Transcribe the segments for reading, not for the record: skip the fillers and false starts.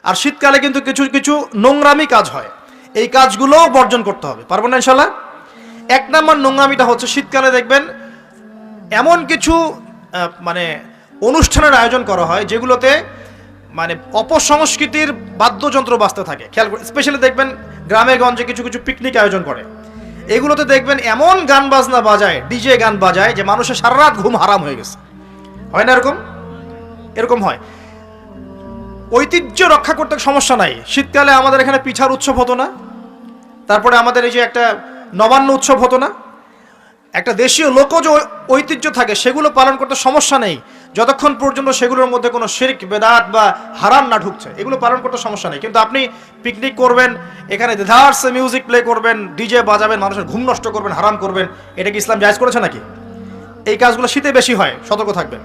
আর শীতকালে কিন্তু কিছু কিছু নোংরামি কাজ হয়, এই কাজগুলোও বর্জন করতে হবে। পারবো না ইনশাল্লাহ? এক নম্বর নোংরামিটা হচ্ছে শীতকালে দেখবেন এমন কিছু মানে অনুষ্ঠানের আয়োজন করা হয় যেগুলোতে মানে অপসংস্কৃতির বাদ্যযন্ত্র বাজতে থাকে। খেয়াল করে স্পেশালি দেখবেন গ্রামে গঞ্জে কিছু কিছু পিকনিক আয়োজন করে, এগুলোতে দেখবেন এমন গান বাজনা বাজায়, ডিজে গান বাজায় যে মানুষের সারা রাত ঘুম হারাম হয়ে গেছে। হয় না এরকম? এরকম হয়। ঐতিহ্য রক্ষা করতে সমস্যা নাই। শীতকালে আমাদের এখানে পিঠার উৎসব হতো না, তারপরে আমাদের এই যে একটা নবান্ন উৎসব হতো না, একটা দেশীয় লোকজ ঐতিহ্য থাকে, সেগুলো পালন করতে সমস্যা নেই যতক্ষণ পর্যন্ত সেগুলোর মধ্যে কোনো শিরক বেদাত বা হারাম না ঢুকছে, এগুলো পালন করতে সমস্যা নেই। কিন্তু আপনি পিকনিক করবেন, এখানে দেদার্স মিউজিক প্লে করবেন, ডিজে বাজাবেন, মানুষের ঘুম নষ্ট করবেন, হারাম করবেন, এটা কি ইসলাম জায়েজ করেছে নাকি? এই কাজগুলো শীতে বেশি হয়, সতর্ক থাকবেন।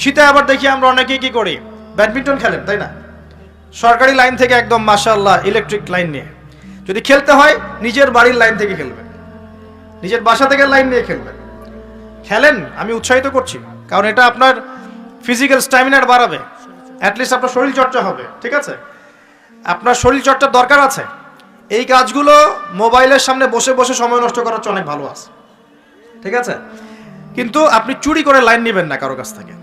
শীতে আবার দেখি আমরা অনেকেই কি করি, ব্যাডমিন্টন খেলেন, তাই না? সরকারি লাইন থেকে একদম মাশাআল্লাহ ইলেকট্রিক লাইন নিয়ে, যদি খেলতে হয় নিজের বাড়ির লাইন থেকে খেলবেন, নিজের বাসা থেকে লাইন নিয়ে খেলবেন। খেলেন, আমি উৎসাহিত করছি, কারণ এটা আপনার ফিজিক্যাল স্ট্যামিনার বাড়াবে, অ্যাটলিস্ট আপনার শরীর চর্চা হবে, ঠিক আছে? আপনার শরীর চর্চার দরকার আছে। এই কাজগুলো মোবাইলের সামনে বসে বসে সময় নষ্ট করার চেয়ে অনেক ভালো আছে, ঠিক আছে? কিন্তু আপনি চুরি করে লাইন নেবেন না কারো কাছ থেকে।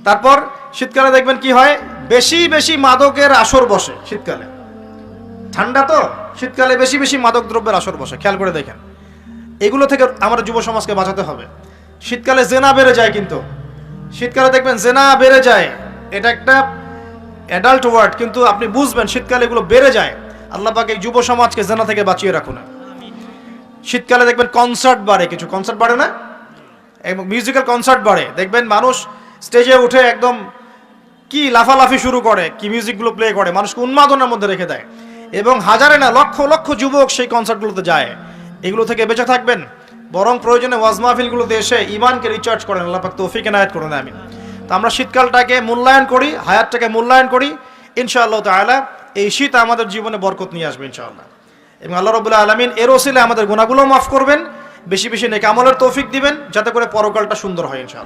তারপর শীতকালে দেখবেন কি হয়, বেশি বেশি মাদকের আসর বসে শীতকালে। ঠান্ডা তো, শীতকালে বেশি বেশি মাদক দ্রব্যের আসর বসে, খেয়াল করে দেখেন। এগুলো থেকে আমাদের যুব সমাজকে বাঁচাতে হবে। শীতকালে জেনা বেড়ে যায়, কিন্তু শীতকালে দেখবেন জেনা বেড়ে যায়, এটা একটা অ্যাডাল্ট ওয়ার্ড, কিন্তু আপনি বুঝবেন শীতকালে এগুলো বেড়ে যায়। আল্লাহ পাক এই যুব সমাজকে জেনা থেকে বাঁচিয়ে রাখুন। শীতকালে দেখবেন কনসার্ট বাড়ে, কিছু কনসার্ট বাড়ে না, এবং মিউজিক্যাল কনসার্ট বাড়ে, দেখবেন মানুষ স্টেজে উঠে একদম কি লাফালাফি শুরু করে, কি মিউজিকগুলো প্লে করে, মানুষকে উন্মাদনার মধ্যে রেখে দেয়, এবং হাজারে না লক্ষ লক্ষ যুবক সেই কনসার্টগুলোতে যায়। এগুলো থেকে বেঁচে থাকবেন, বরং প্রয়োজনে ওয়াজ মাহফিলগুলোতে এসে ইমানকে রিচার্জ করেন। আল্লাহ পাক তৌফিক এনায়েত করুন, আমিন। তো আমরা শীতকালটাকে মূল্যায়ন করি, হায়াতটাকে মূল্যায়ন করি, ইনশাআল্লাহ তাআলা এই শীত আমাদের জীবনে বরকত নিয়ে আসবে ইনশাআল্লাহ। এবং আল্লাহ রাব্বুল আলামিন এর ওসিলায় আমাদের গুনাহগুলো মাফ করবেন, বেশি বেশি নেক আমলের তৌফিক দিবেন, যাতে করে পরকালটা সুন্দর হয় ইনশাআল্লাহ।